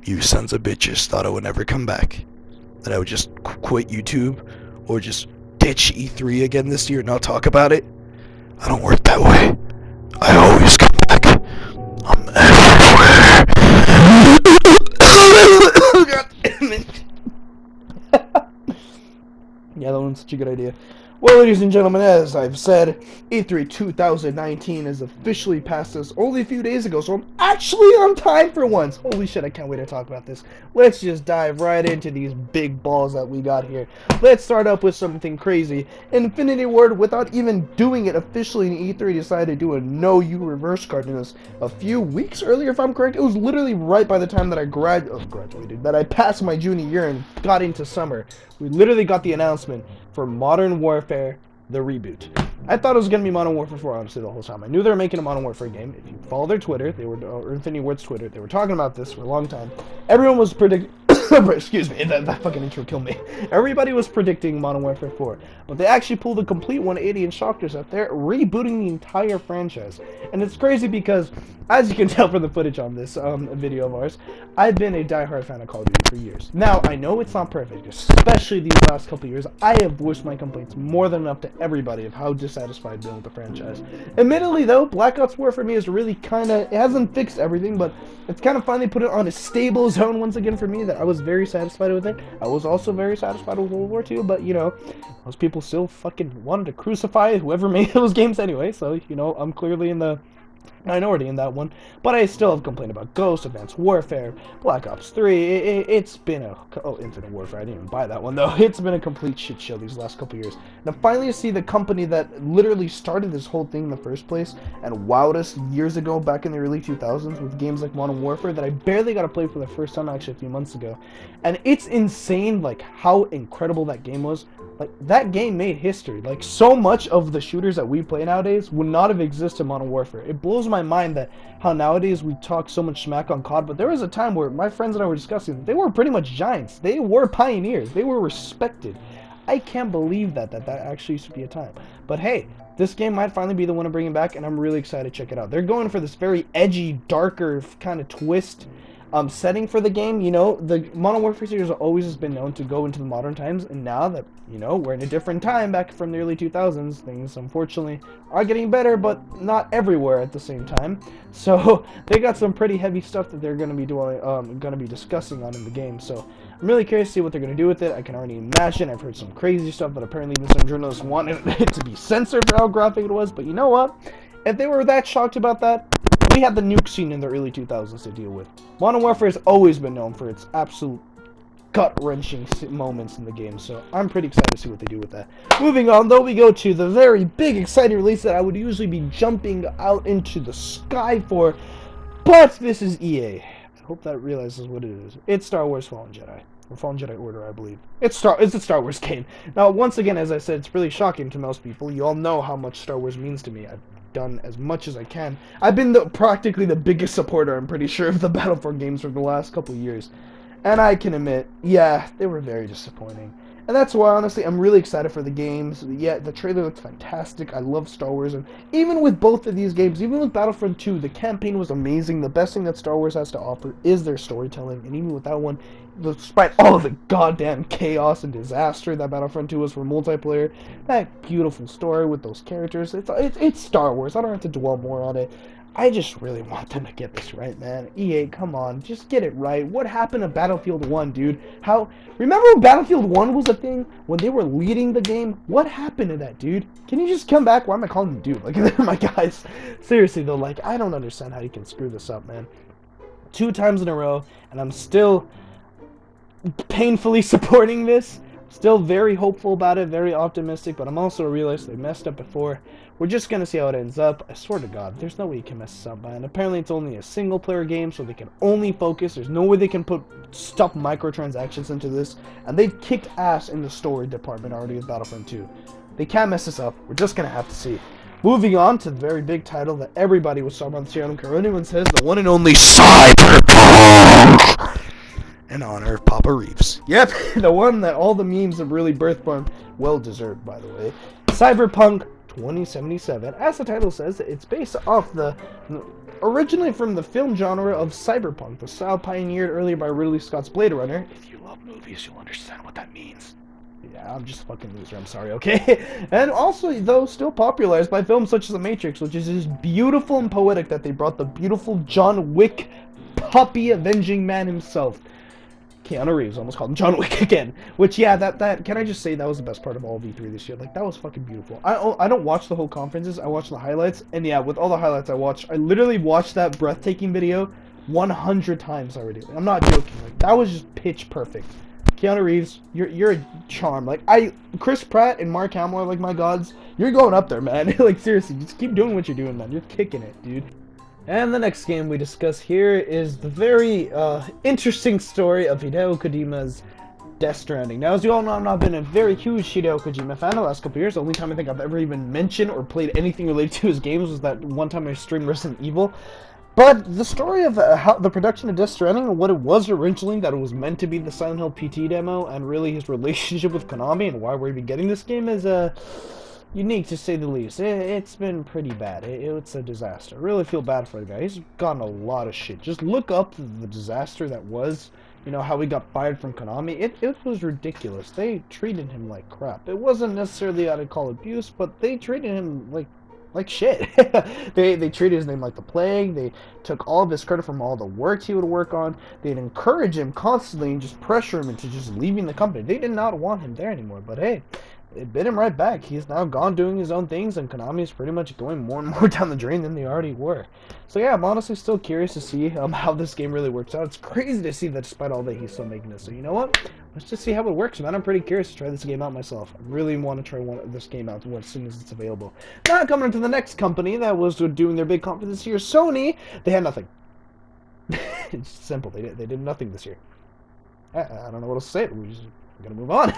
you sons of bitches thought I would never come back. That I would just quit YouTube or just ditch E3 again this year and not talk about it. I don't work that way. I always come back. I'm everywhere. God damn it. Yeah, that one's such a good idea. Well, ladies and gentlemen, as I've said, E3 2019 has officially passed us only a few days ago, so I'm actually on time for once. Holy shit, I can't wait to talk about this. Let's just dive right into these big balls that we got here. Let's start up with something crazy. Infinity Ward, without even doing it officially in E3, decided to do a no-you reverse card news a few weeks earlier, if I'm correct. It was literally right by the time that I graduated, that I passed my junior year and got into summer. We literally got the announcement for Modern Warfare, the reboot. I thought it was going to be Modern Warfare 4, honestly, the whole time. I knew they were making a Modern Warfare game. If you follow their Twitter, or Infinity Ward's Twitter, they were talking about this for a long time. Everyone was predicting... Excuse me, that fucking intro killed me. Everybody was predicting Modern Warfare 4, but they actually pulled a complete 180 and shocked us out there, rebooting the entire franchise. And it's crazy because, as you can tell from the footage on this video of ours, I've been a diehard fan of Call of Duty for years. Now, I know it's not perfect, especially these last couple years. I have voiced my complaints more than enough to everybody of how dissatisfied I've been with the franchise. Admittedly, though, Black Ops 4 for me is really it hasn't fixed everything, but it's kind of finally put it on a stable zone once again for me that I was very satisfied with it. I was also very satisfied with World War II, but, you know, those people still fucking wanted to crucify whoever made those games anyway, so, you know, I'm clearly in the minority in that one, but I still have complained about Ghost, Advanced Warfare, Black Ops 3, it's been Infinite Warfare, I didn't even buy that one though, it's been a complete shit show these last couple years. Now finally to see the company that literally started this whole thing in the first place, and wowed us years ago back in the early 2000s with games like Modern Warfare that I barely got to play for the first time actually a few months ago, and it's insane like how incredible that game was. Like, that game made history. Like, so much of the shooters that we play nowadays would not have existed in Modern Warfare. It blows my mind that how nowadays we talk so much smack on COD, but there was a time where my friends and I were discussing, they were pretty much giants. They were pioneers. They were respected. I can't believe that actually used to be a time. But hey, this game might finally be the one to bring it back, and I'm really excited to check it out. They're going for this very edgy, darker kind of twist setting for the game. You know, the Modern Warfare series always has been known to go into the modern times, and now that, you know, we're in a different time back from the early 2000s, things unfortunately are getting better, but not everywhere at the same time. So they got some pretty heavy stuff that they're going to be doing, going to be discussing on in the game. So I'm really curious to see what they're going to do with it. I can already imagine. I've heard some crazy stuff that apparently even some journalists wanted it to be censored for how graphic it was. But you know what? If they were that shocked about that, we had the nuke scene in the early 2000s to deal with. Modern Warfare has always been known for its absolute gut-wrenching moments in the game, so I'm pretty excited to see what they do with that. Moving on, though, we go to the very big, exciting release that I would usually be jumping out into the sky for, but this is EA. I hope that realizes what it is. It's Star Wars Fallen Jedi. Or Fallen Jedi Order, I believe. It's a Star Wars game. Now, once again, as I said, it's really shocking to most people. You all know how much Star Wars means to me. I've done as much as I can. I've been practically the biggest supporter, I'm pretty sure, of the Battlefront games for the last couple of years. And I can admit, yeah, they were very disappointing. And that's why, honestly, I'm really excited for the games. Yeah, the trailer looks fantastic. I love Star Wars. And even with both of these games, even with Battlefront 2, the campaign was amazing. The best thing that Star Wars has to offer is their storytelling. And even with that one, despite all of the goddamn chaos and disaster that Battlefront 2 was for multiplayer, that beautiful story with those characters, it's Star Wars. I don't have to dwell more on it. I just really want them to get this right, man. EA, come on, just get it right. What happened to Battlefield 1, dude? Remember when Battlefield 1 was a thing? When they were leading the game? What happened to that, dude? Can you just come back? Why am I calling them dude? Like, they're my guys. Seriously, though, like, I don't understand how you can screw this up, man. 2 times in a row, and I'm still painfully supporting this. Still very hopeful about it, very optimistic, but I'm also a realist. They messed up before. We're just going to see how it ends up. I swear to God, there's no way you can mess this up, man. Apparently, it's only a single-player game, so they can only focus. There's no way they can put stuff microtransactions into this, and they've kicked ass in the story department already with Battlefront 2. They can't mess this up. We're just going to have to see. Moving on to the very big title that everybody was talking about this year. I don't care what anyone says, the one and only Cyberpunk! In honor of Papa Reeves. Yep, the one that all the memes have really birthed from. Well deserved, by the way. Cyberpunk 2077. As the title says, it's based off the Originally from the film genre of cyberpunk, the style pioneered earlier by Ridley Scott's Blade Runner. If you love movies, you'll understand what that means. Yeah, I'm just a fucking loser, I'm sorry, okay? And also, though, still popularized by films such as The Matrix, which is just beautiful and poetic that they brought the beautiful John Wick puppy avenging man himself. Keanu Reeves, almost called him John Wick again. Which, yeah, that can I just say that was the best part of all of E3 this year. Like, that was fucking beautiful. I don't watch the whole conferences, I watch the highlights, and yeah, with all the highlights I watched, I literally watched that breathtaking video 100 times already. I'm not joking. Like, that was just pitch perfect. Keanu Reeves, you're a charm. Like, Chris Pratt and Mark Hamill are like my gods. You're going up there, man. Like, seriously, just keep doing what you're doing, man. You're kicking it, dude. And the next game we discuss here is the very interesting story of Hideo Kojima's Death Stranding. Now, as you all know, I've not been a very huge Hideo Kojima fan the last couple years. The only time I think I've ever even mentioned or played anything related to his games was that one time I streamed Resident Evil. But the story of how the production of Death Stranding and what it was originally, that it was meant to be the Silent Hill PT demo, and really his relationship with Konami and why we're even getting this game is unique to say the least. It's been pretty bad. It's a disaster. I really feel bad for the guy. He's gotten a lot of shit. Just look up the disaster that was, you know, how he got fired from Konami. It was ridiculous. They treated him like crap. It wasn't necessarily I'd call abuse, but they treated him like shit. they treated his name like the plague. They took all of his credit from all the work he would work on. They'd encourage him constantly and just pressure him into just leaving the company. They did not want him there anymore, but hey, it bit him right back. He's now gone doing his own things, and Konami is pretty much going more and more down the drain than they already were. So yeah, I'm honestly still curious to see how this game really works out. It's crazy to see that despite all that, he's still making it. So you know what? Let's just see how it works, man. I'm pretty curious to try this game out myself. I really want to try this game out as soon as it's available. Now coming into the next company that was doing their big conference this year, Sony. They had nothing. It's simple. They did nothing this year. I don't know what else to say. We're gonna move on.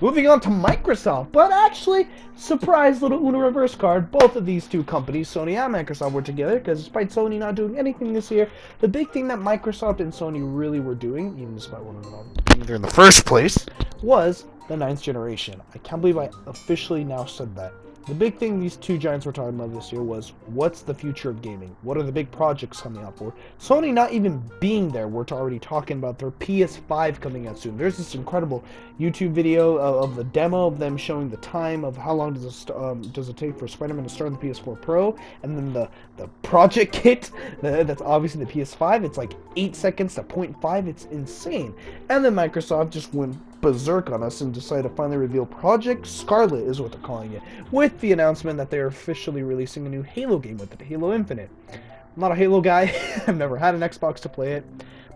Moving on to Microsoft, but actually, surprise little Uno reverse card. Both of these two companies, Sony and Microsoft, were together because despite Sony not doing anything this year, the big thing that Microsoft and Sony really were doing, even despite one of them not being there in the first place, was the 9th generation. I can't believe I officially now said that. The big thing these two giants were talking about this year was, what's the future of gaming? What are the big projects coming out for? Sony not even being there, we're already talking about their PS5 coming out soon. There's this incredible YouTube video of the demo of them showing the time of how long does it take for Spider-Man to start on the PS4 Pro, and then the project kit, that's obviously the PS5, it's like 8 seconds to 0.5, it's insane. And then Microsoft just went berserk on us and decided to finally reveal Project Scarlet, is what they're calling it, with the announcement that they're officially releasing a new Halo game with it, Halo Infinite. I'm not a Halo guy. I've never had an Xbox to play it.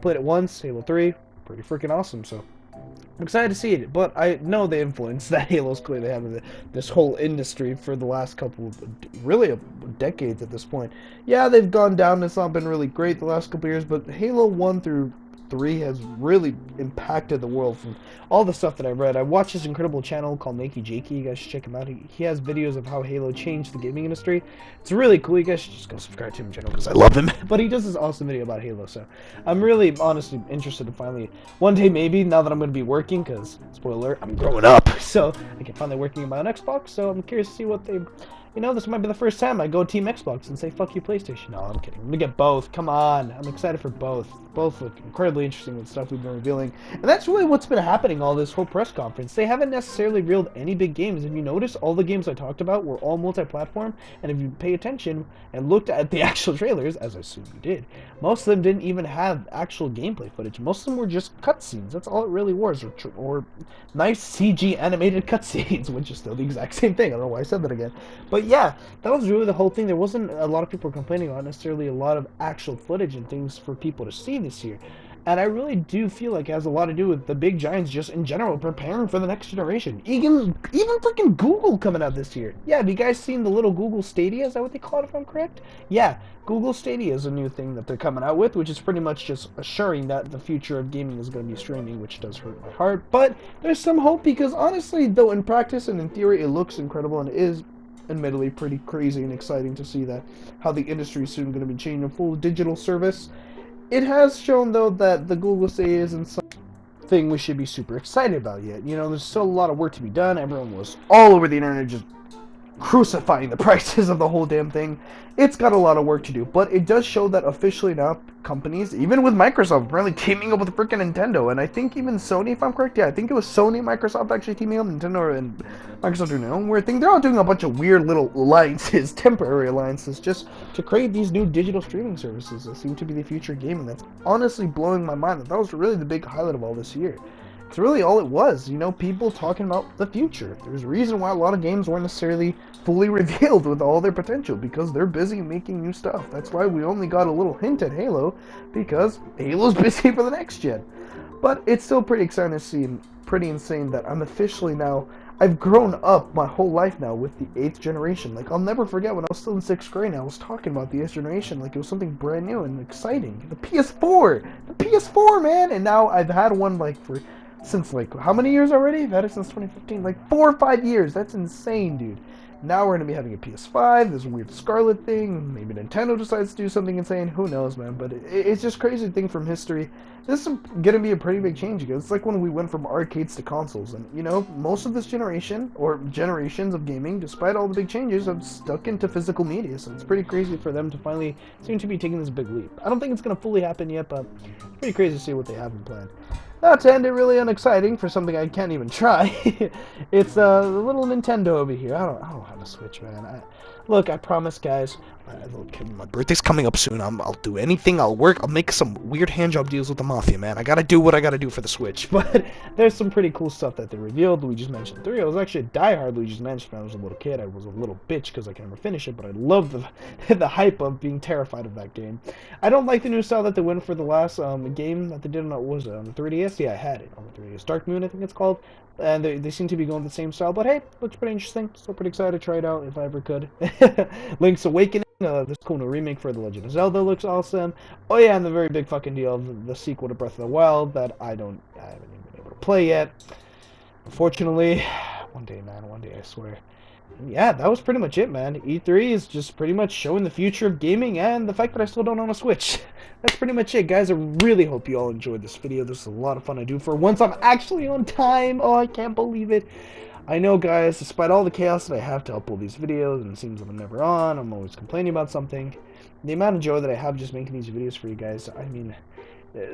Played it once, Halo 3, pretty freaking awesome, so I'm excited to see it. But I know the influence that Halo's clearly having this whole industry for the last couple of, really, decades at this point. Yeah, they've gone down, it's not been really great the last couple of years, but Halo 1 through 3 has really impacted the world from all the stuff that I've read. I watched this incredible channel called Nakey Jakey. You guys should check him out. He has videos of how Halo changed the gaming industry. It's really cool. You guys should just go subscribe to him in general because I love him. But he does this awesome video about Halo, so I'm really honestly interested to finally, one day maybe, now that I'm going to be working, because, spoiler alert, I'm growing up, so I can finally working on my own Xbox, so I'm curious to see what they... You know, this might be the first time I go Team Xbox and say, fuck you, PlayStation. No, I'm kidding. I'm gonna get both. Come on. I'm excited for both. Both look incredibly interesting with stuff we've been revealing. And that's really what's been happening all this whole press conference. They haven't necessarily revealed any big games. If you notice, all the games I talked about were all multi-platform. And if you pay attention and looked at the actual trailers, as I assume you did, most of them didn't even have actual gameplay footage. Most of them were just cutscenes. That's all it really was. Or nice CG animated cutscenes, which is still the exact same thing. I don't know why I said that again. But yeah, that was really the whole thing. There wasn't a lot of people complaining about necessarily a lot of actual footage and things for people to see this year. And I really do feel like it has a lot to do with the big giants just in general preparing for the next generation. Even freaking Google coming out this year. Yeah, have you guys seen the little Google Stadia? Is that what they call it, if I'm correct? Yeah, Google Stadia is a new thing that they're coming out with, which is pretty much just assuring that the future of gaming is going to be streaming, which does hurt my heart. But there's some hope because honestly, though in practice and in theory it looks incredible and it is admittedly pretty crazy and exciting to see that how the industry is soon going to be changing a full digital service. It has shown though that the Google Stadia isn't something we should be super excited about yet. You know, there's still a lot of work to be done. Everyone was all over the internet just crucifying the prices of the whole damn thing. It's got a lot of work to do, but it does show that officially now companies, even with Microsoft, really teaming up with freaking Nintendo, and I think even Sony, if I'm correct, yeah, I think it was Sony, Microsoft actually teaming up, Nintendo and Microsoft doing their own weird thing. They're all doing a bunch of weird little alliances, temporary alliances, just to create these new digital streaming services that seem to be the future of gaming. That's honestly blowing my mind. That was really the big highlight of all this year. It's really all it was, you know, people talking about the future. There's a reason why a lot of games weren't necessarily fully revealed with all their potential, because they're busy making new stuff. That's why we only got a little hint at Halo, because Halo's busy for the next gen. But it's still pretty exciting to see, and pretty insane that I'm officially now, I've grown up my whole life now with the 8th generation. Like, I'll never forget when I was still in 6th grade, I was talking about the 8th generation like it was something brand new and exciting. The PS4! The PS4, man! And now I've had one, like, since, like, how many years already? I've had it since 2015. Like, 4 or 5 years. That's insane, dude. Now we're going to be having a PS5. There's a weird Scarlet thing. Maybe Nintendo decides to do something insane. Who knows, man? But it's just crazy thing from history. This is going to be a pretty big change, because it's like when we went from arcades to consoles. And, you know, most of this generation, or generations of gaming, despite all the big changes, have stuck into physical media. So it's pretty crazy for them to finally seem to be taking this big leap. I don't think it's going to fully happen yet, but it's pretty crazy to see what they have in plan. Not to end it really unexciting for something I can't even try. It's the little Nintendo over here. I don't have a Switch, man. Look, I promise, guys. My birthday's coming up soon. I'll do anything. I'll work. I'll make some weird handjob deals with the Mafia, man. I gotta do what I gotta do for the Switch. But there's some pretty cool stuff that they revealed. Luigi's Mansion 3. I was actually a diehard Luigi's Mansion when I was a little kid. I was a little bitch because I can never finish it, but I love the hype of being terrified of that game. I don't like the new style that they went for the last game that they did on, what was it, on the 3DS? Yeah, I had it on the 3DS. Dark Moon, I think it's called. And they seem to be going the same style, but hey, looks pretty interesting. Still pretty excited to try it out if I ever could. Link's Awakening, this cool new remake for The Legend of Zelda looks awesome. Oh yeah, and the very big fucking deal of the sequel to Breath of the Wild that I haven't even been able to play yet. Unfortunately, one day, man, one day, I swear. And yeah, that was pretty much it, man. E3 is just pretty much showing the future of gaming and the fact that I still don't own a Switch. That's pretty much it, guys. I really hope you all enjoyed this video. This is a lot of fun to do. For once, I'm actually on time. Oh, I can't believe it. I know, guys, despite all the chaos that I have to upload these videos, and it seems that I'm never on, I'm always complaining about something, the amount of joy that I have just making these videos for you guys, I mean,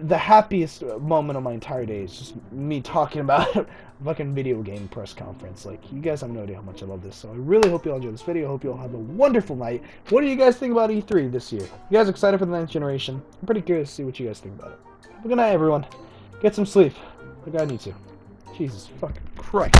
the happiest moment of my entire day is just me talking about a fucking video game press conference. Like, you guys have no idea how much I love this. So I really hope you all enjoyed this video. I hope you all have a wonderful night. What do you guys think about E3 this year? You guys excited for the 9th generation? I'm pretty curious to see what you guys think about it. Have a good night, everyone. Get some sleep. The guy needs to. Jesus fucking Christ.